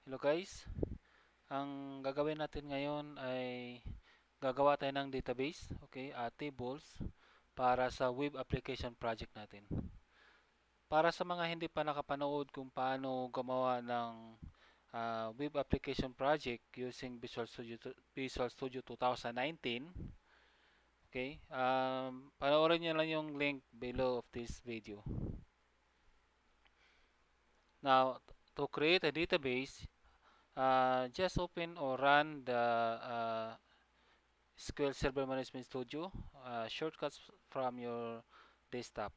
Hello guys, ang gagawin natin ngayon ay gagawa tayo ng database, okay, tables para sa web application project natin. Para sa mga hindi pa nakapanood kung paano gumawa ng web application project using Visual Studio 2019, okay, panoorin nyo lang yung link below of this video. Now, to create a database, just open or run the SQL Server Management Studio shortcuts from your desktop.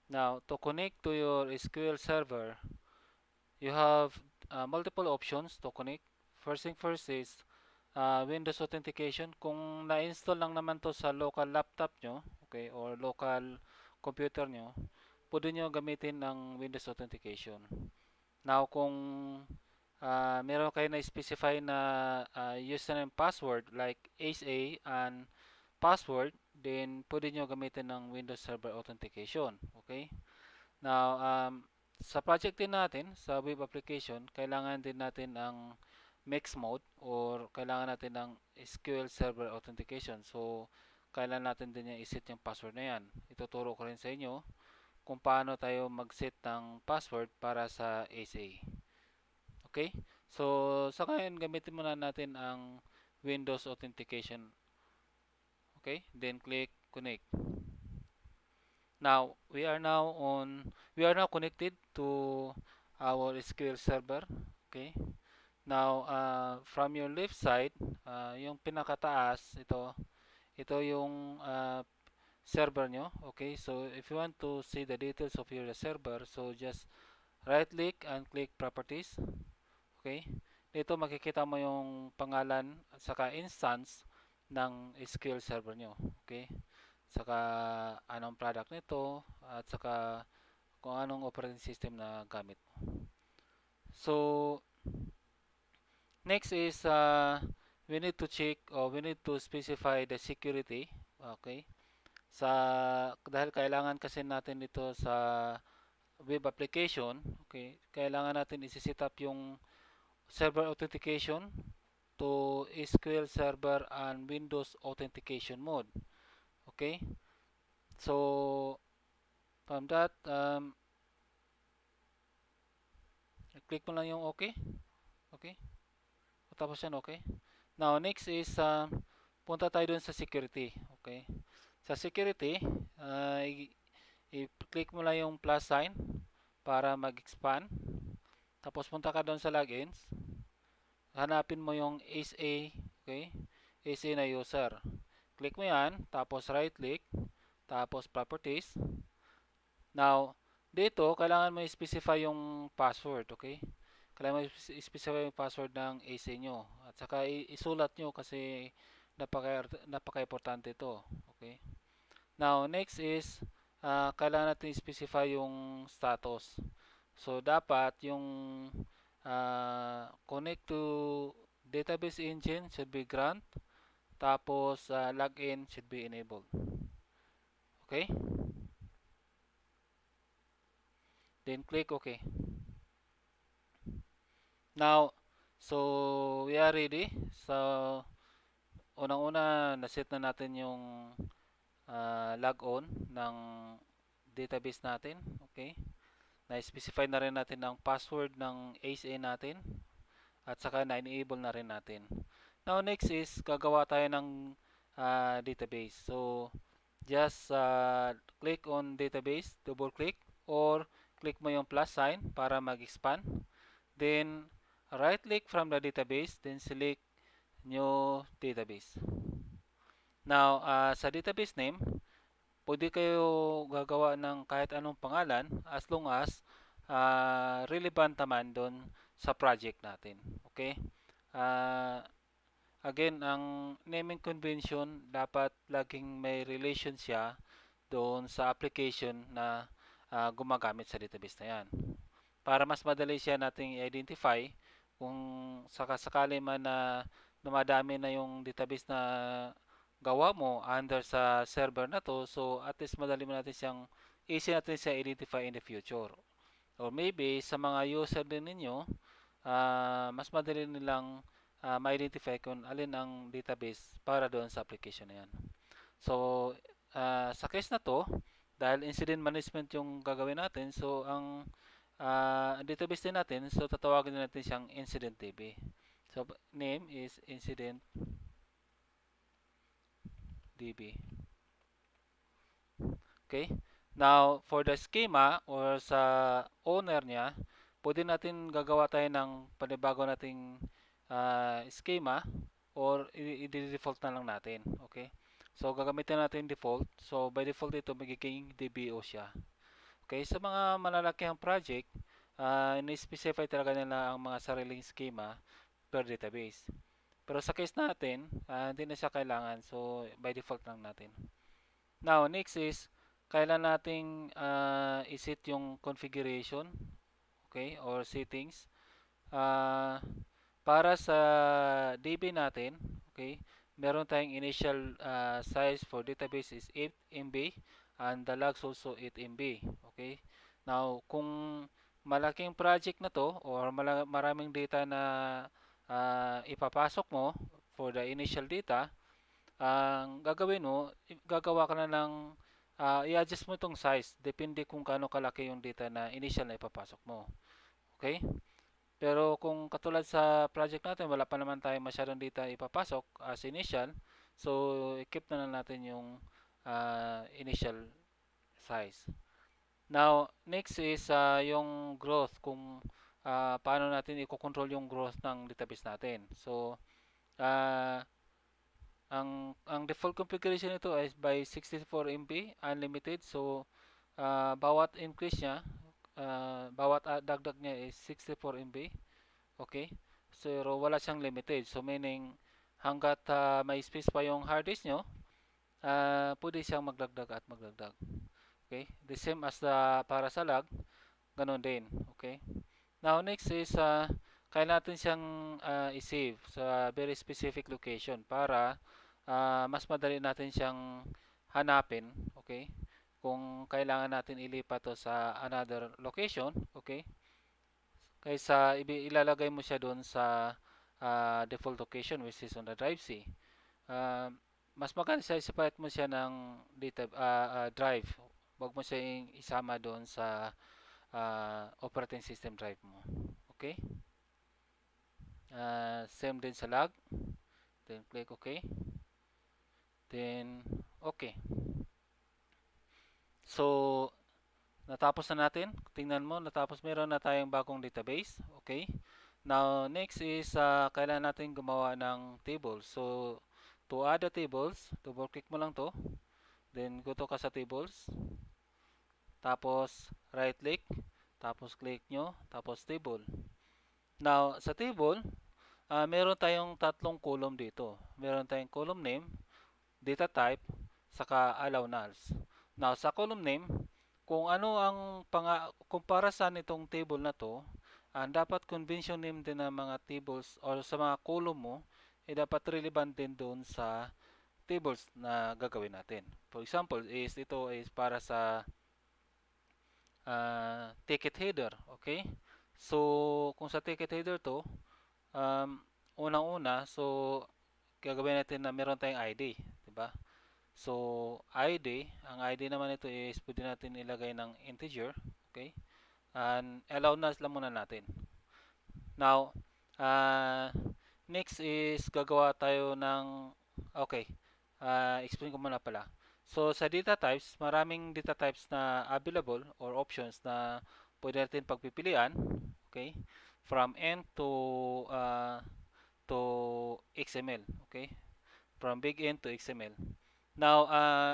Now, to connect to your SQL Server, you have multiple options to connect. First thing first is Windows Authentication. Kung na-install lang naman to sa local laptop nyo, okay, or local computer nyo, pwede nyo gamitin ng Windows Authentication. Now, kung meron kayo na specify na username password like ACE and password, then pwede nyo gamitin ng Windows Server Authentication. Okay? Now, sa project din natin, sa web application, kailangan din natin ang mix mode or kailangan natin ng SQL Server Authentication. So, kailangan natin din yung iset yung password na yan. Ituturo ko rin sa inyo kung paano tayo mag-set ng password para sa ACE. Okay? So, sa ngayon, gamitin muna natin ang Windows Authentication. Okay? Then click Connect. Now, we are now connected to our SQL server. Okay? Now, from your left side, yung pinakataas, ito yung server nyo. Okay? So, if you want to see the details of your server, so just right click and click Properties. Okay? Dito makikita mo yung pangalan at saka instance ng SQL server nyo. Okay? Saka anong product nito at saka kung anong operating system na gamit mo. So, next is we need to check or we need to specify the security. Okay? Dahil kailangan kasi natin ito sa web application, okay? Kailangan natin i-set up yung server authentication to SQL Server and Windows Authentication mode. Okay? So, from that, click mo lang yung OK. Okay? Tapos yan, okay? Now, next is, punta tayo dun sa security. Okay? Sa security, i-click mo lang yung plus sign para mag-expand. Tapos, punta ka dun sa logins. Hanapin mo yung SA, okay? SA na user. Click mo yan, tapos right click, tapos properties. Now, dito, kailangan mo i-specify yung password, okay? Kailangan mo i-specify yung password ng AC nyo. At saka isulat nyo kasi napaka-importante ito, okay? Now, next is, kailangan natin i-specify yung status. So, dapat yung connect to database engine should be grant. Tapos, login should be enabled. Okay? Then, click OK. Now, so, we are ready. So, unang-una, naset na natin yung log-on ng database natin. Okay? Na-specify na rin natin ang password ng ACE natin. At saka na-enable na rin natin. Now, next is, gagawa tayo ng database. So, just click on database, double click, or click mo yung plus sign para mag-expand. Then, right click from the database, then select new database. Now, sa database name, pwede kayo gagawa ng kahit anong pangalan as long as relevant naman doon sa project natin. Okay? Again, ang naming convention dapat laging may relation siya doon sa application na gumagamit sa database na yan. Para mas madali siya nating i-identify kung sakasakali man na dumadami na yung database na gawa mo under sa server na to, so at least madali mo natin siyang easy natin siya identify in the future. Or maybe sa mga user din ninyo, mas madali nilang ma-identify kung alin ang database para doon sa application na yan. So, sa case na to, dahil incident management yung gagawin natin, so ang database din natin, so tatawagin din natin siyang incident DB. So, name is incident DB. Okay? Now, for the schema or sa owner niya, pwede natin gagawa tayo ng panibago nating schema or i-default na lang natin. Okay? So, gagamitin natin yung default. So, by default ito, magiging DBO siya. Okay? Sa mga malalakihang project, ni-specify talaga nila ang mga sariling schema per database. Pero sa case natin, hindi na siya kailangan. So, by default lang natin. Now, next is, kailan nating iset yung configuration, okay, or settings. Para sa DB natin, okay, meron tayong initial size for database is 8 MB and the logs also 8 MB, okay. Now, kung malaking project na to or maraming data na ipapasok mo for the initial data, ang gagawin mo, gagawa ka na ng i-adjust mo itong size. Depende kung gaano kalaki yung data na initial na ipapasok mo. Okay? Pero kung katulad sa project natin, wala pa naman tayo masyadong data ipapasok as initial. So, i-keep na lang natin yung initial size. Now, next is yung growth. Kung paano natin i-control yung growth ng database natin. So, uh, ang default configuration nito is by 64 MB unlimited. So bawat increase niya, bawat dagdag niya is 64 MB. Okay? So wala siyang limited. So meaning hangga't may space pa yung hard disk nyo, pwede siyang magdagdag at magdagdag. Okay? The same as para sa log, ganun din. Okay? Now next is kailangan natin siyang i-save sa very specific location para mas madali natin siyang hanapin, okay? Kung kailangan natin ilipat to sa another location, okay? Kaysa ilalagay mo siya doon sa default location which is on the drive C. Mas maganda siya isipat mo siya ng data drive. Huwag mo siya isama doon sa operating system drive mo. Okay? Same din sa log. Then click OK. Then okay. So natapos na natin. Tingnan mo, natapos meron na tayong bagong database. Okay? Now next is kailangan natin gumawa ng tables. So to add the tables, double click mo lang to. Then go to ka sa tables. Tapos right click, tapos click nyo, tapos table. Now sa table, meron tayong tatlong column dito. Meron tayong column name, data type, saka allow nulls. Now sa column name, kung ano ang kung para saan itong table na to, dapat convention name din ng mga tables or sa mga column mo, dapat relevant din doon sa tables na gagawin natin. For example, ito is para sa ticket header, okay? So, kung sa ticket header to, unang-una, so gagawin natin na meron tayong ID, di ba? So, ID, ang ID naman ito is pwede natin ilagay ng integer, okay? And allow na lang muna natin. Now, next is gagawa tayo ng, okay, explain ko muna pala. So, sa data types, maraming data types na available or options na pwede natin pagpipilian, okay? From N to XML, okay? From big N to XML. Now,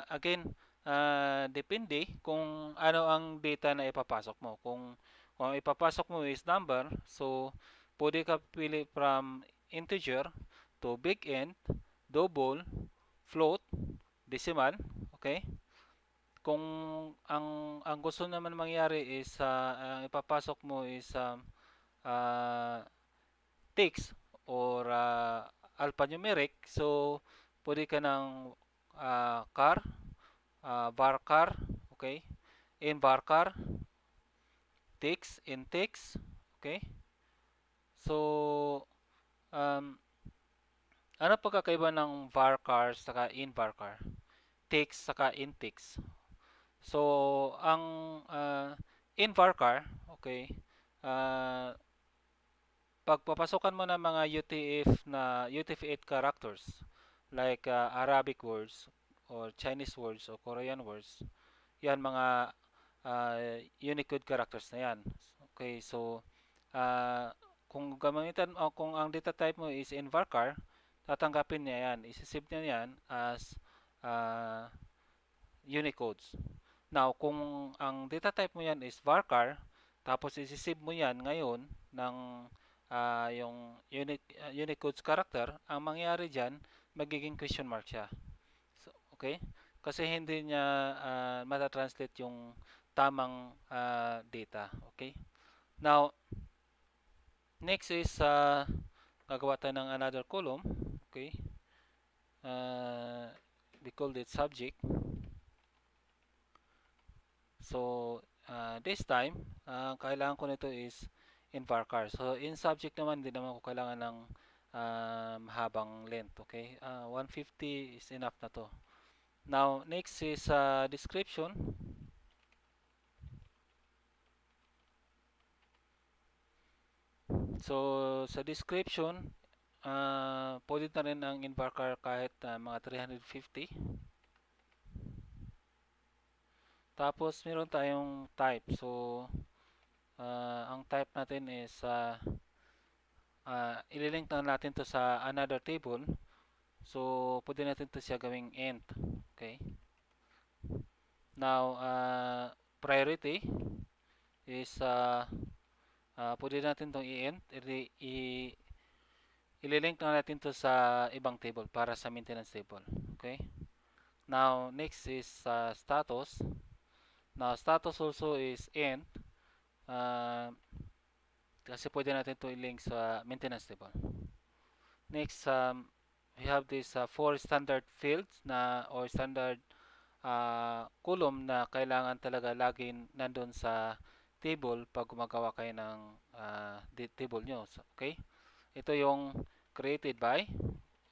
again, depende kung ano ang data na ipapasok mo. Kung ang ipapasok mo is number, so pwede ka pili from integer to big N, double, float, decimal, okay? Kung ang gusto naman mangyari is ang ipapasok mo is text or alphanumeric, so pwede ka ng car, var car, okay? In var car, text, in text, okay? So, um, ano pagkakaiba ng varchar saka invarchar? Text saka intext. So, ang invarchar, okay, uh, pagpapasokan mo ng mga UTF-8 characters like Arabic words or Chinese words or Korean words, yan mga Unicode characters na yan. Okay, so uh, kung ang data type mo is in varchar, tatanggapin niya yan, isisave niya yan as uh, Unicodes. Now, kung ang data type mo yan is varchar, tapos isisave mo yan ngayon ng yung Unicodes character, ang mangyayari dyan, magiging question mark siya. So, okay? Kasi hindi niya mata-translate yung tamang data. Okay? Now, next is gagawa tayo ng another column. Okay? We call it subject. So, this time, kailangan ko nito is in varchar. So, in subject naman, hindi naman ko kailangan ng mahabang length. Okay? 150 is enough na to. Now, next is description. So, sa description, pwede na rin ang in varchar kahit mga 350. Tapos, meron tayong type. So, ang type natin is ililink na natin to sa another table. So, pwede natin to siya gawing int. Okay? Now, priority is pwede natin itong i-int. Ililink na natin to sa ibang table para sa maintenance table. Okay? Now, next is status. Now, status also is int. Kasi pwede natin ito i-link sa maintenance table. Next, we have this 4 standard fields na or standard column na kailangan talaga lagi nandun sa table pag gumagawa kayo ng table nyo. So, okay? Ito yung created by.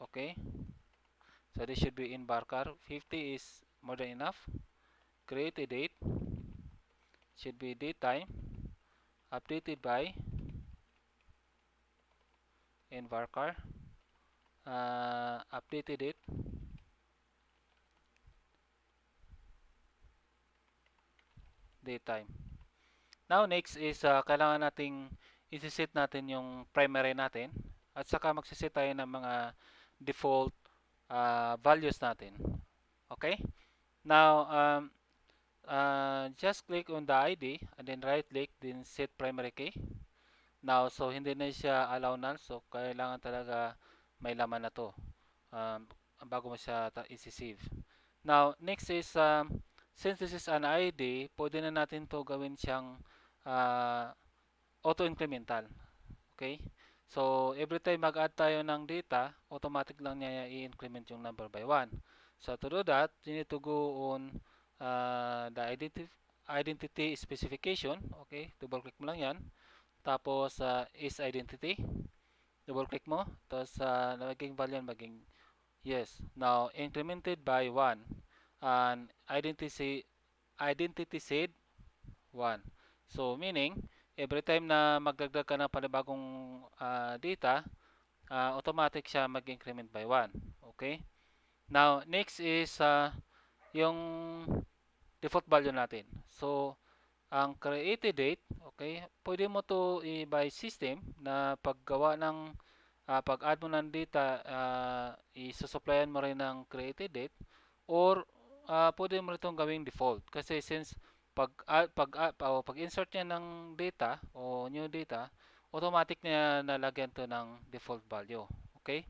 Okay? So, this should be in varchar. 50 is more than enough. Created date should be date time. Updated by in varchar. Updated date. Date time. Now, next is kailangan nating isi-set natin yung primary natin at saka magsiset tayo ng mga default values natin. Okay? Now, just click on the ID and then right click, then set primary key. Now, so hindi na siya allow null, so kailangan talaga may laman na to bago mo siya isi-save. Now, next is since this is an ID, pwede na natin to gawin siyang auto-incremental. Okay? So, every time mag-add tayo ng data, automatic lang niya i-increment yung number by 1. So, to do that, you need to go on the identity specification. Okay? Double-click mo lang yan. Tapos, is identity. Double-click mo. Tapos, naging value maging yes. Now, incremented by 1. And identity said 1. So, meaning, every time na magdagdag ka ng panibagong data, automatic siya mag-increment by 1. Okay? Now, next is yung default value natin. So, ang created date, okay, pwede mo to by system na paggawa ng pag-add mo ng data, isusupplyan mo rin ng created date or pwede mo rin itong gawing default kasi since pag-insert niya ng data o new data, automatic na nalagyan to ng default value. Okay?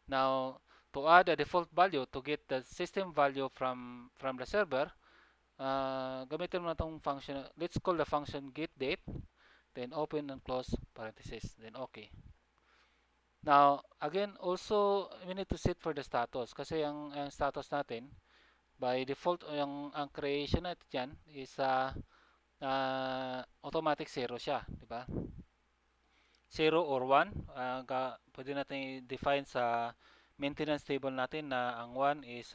Now, to add a default value to get the system value from the server, gamitin mo na itong function. Let's call the function getDate, then open and close parenthesis, then okay. Now, again, also, we need to set for the status. Kasi ang status natin, by default, ang creation natin dyan is automatic 0 siya. Di ba? 0 or 1. Pwede natin i-define sa maintenance table natin na ang 1 is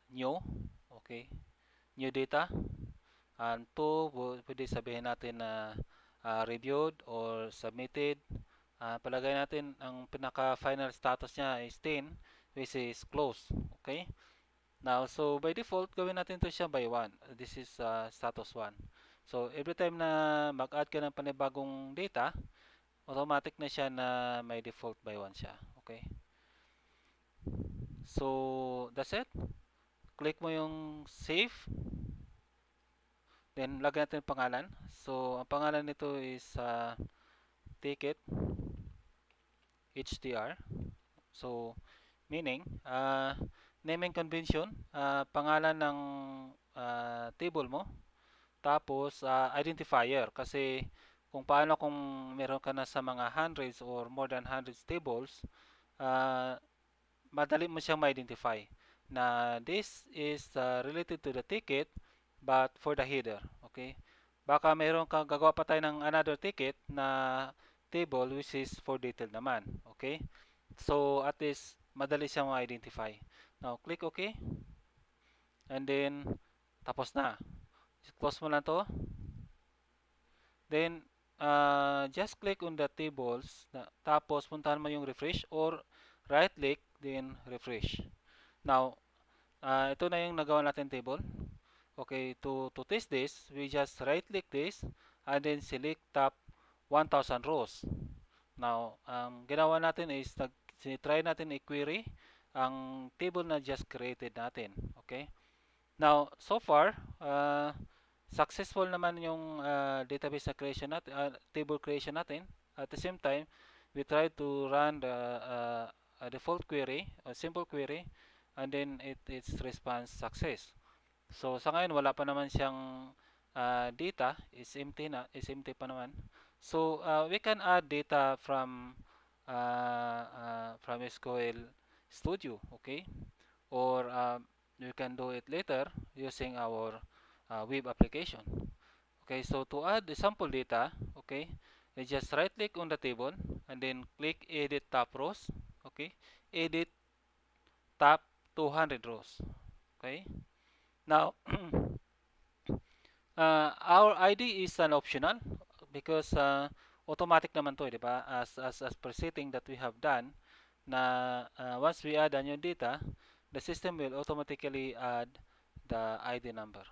new. Okay. New data. And 2, pwede sabihin natin na reviewed or submitted. Palagay natin ang pinaka-final status niya is 10, which is close. Okay? Now, so by default, gawin natin to siya by 1. This is status 1. So, every time na mag-add ka ng panibagong data, automatic na siya na may default by 1 siya. Okay? So, that's it. Click mo yung save. Then, lagyan natin yung pangalan. So, ang pangalan nito is ticket HTR. So, meaning, naming convention, pangalan ng table mo, tapos identifier. Kasi kung paano kung meron ka na sa mga hundreds or more than hundreds tables, uh, madali mo siyang ma-identify na this is related to the ticket but for the header. Okay? Baka meron kang gagawa pa tayo ng another ticket na table which is for detail naman. Okay? So, at least, madali siyang ma-identify. Now, click OK. And then, tapos na. Close mo lang to. Then, just click on the tables. Tapos, puntahan mo yung refresh or right-click, then refresh. Now, ito na yung nagawa natin table. Okay, to test this, we just right-click this and then select top 1,000 rows. Now, ang ginawa natin is try natin i-query ang table na just created natin. Okay? Now, so far, successful naman yung database na creation natin, table creation natin. At the same time, we try to run a default query, a simple query, and then its response success. So, sa ngayon, wala pa naman siyang data, is empty pa naman. So, we can add data from SQL Studio, okay? Or you can do it later using our web application. Okay, so to add the sample data, okay, you just right click on the table and then click edit top rows. Okay, edit top 200 rows. Okay, now our ID is an optional because automatic naman to, di ba? As per setting that we have done na once we add a new data, the system will automatically add the ID number.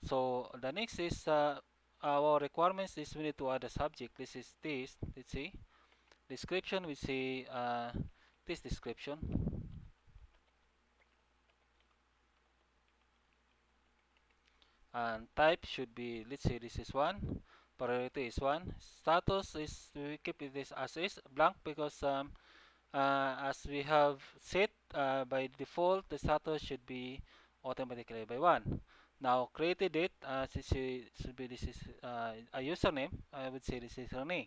So the next is our requirements is we need to add a subject. This is test. Let's see. Description, we say test description. And type should be, let's say this is 1. Priority is 1. Status is, we keep it this as is, blank, because as we have set by default, the status should be automatically by 1. Now, created date, should be this is a username. I would say this is a name.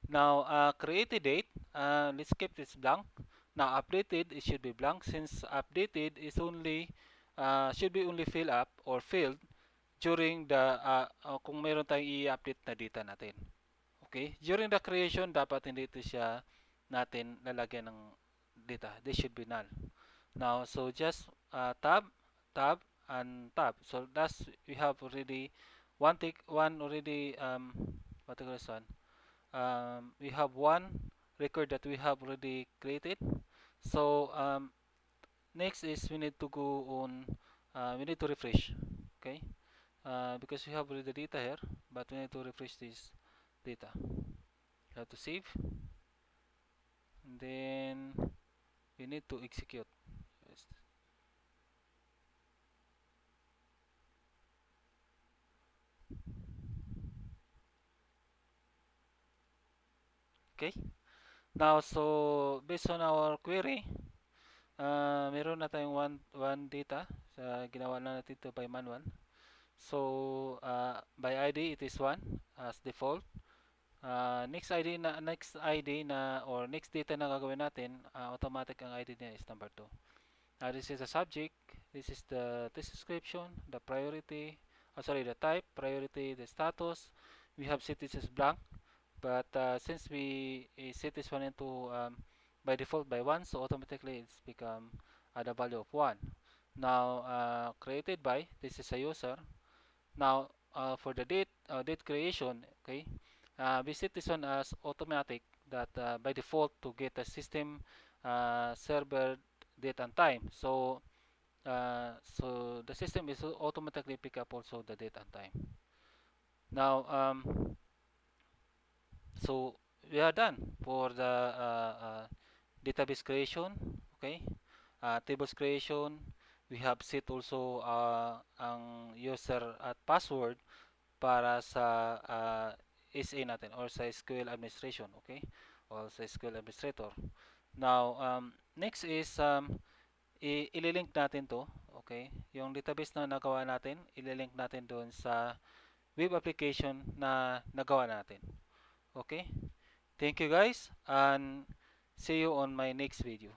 Now, created date, let's keep this blank. Now, updated, it should be blank since updated is only should be only fill up or filled during the kung meron tayong i-update na data natin. Okay? During the creation, dapat hindi ito siya natin lalagyan ng data. This should be null. Now, so just tab, tab, and tab. So that's we have already one already what is this one? We have one record that we have already created. So next is we need to go on. We need to refresh. Okay, because we have already the data here, but we need to refresh this data. We have to save, and then we need to execute. Okay. Now, so based on our query, meron na tayong one data. Ginawa na natin ito by manual. So, by ID, it is 1 as default. Next ID na or next data na gagawin natin, automatic ang ID niya is number 2. This is the subject, this is the test description, the priority, the type, priority, the status. We have set this as blank, but since we set this one into by default by 1, so automatically it's become the value of 1. Now, created by, this is a user. Now, for the date creation, okay, we set this one as automatic, that by default to get a system server date and time. So the system is automatically pick up also the date and time. Now, so we are done for the database creation. Okay, tables creation. We have set also ang user at password para sa SA natin or sa SQL administration. Okay, or sa SQL administrator. Now, next is ililink natin to. Okay, yung database na nagawa natin, ililink natin doon sa web application na nagawa natin. Okay, thank you guys, and see you on my next video.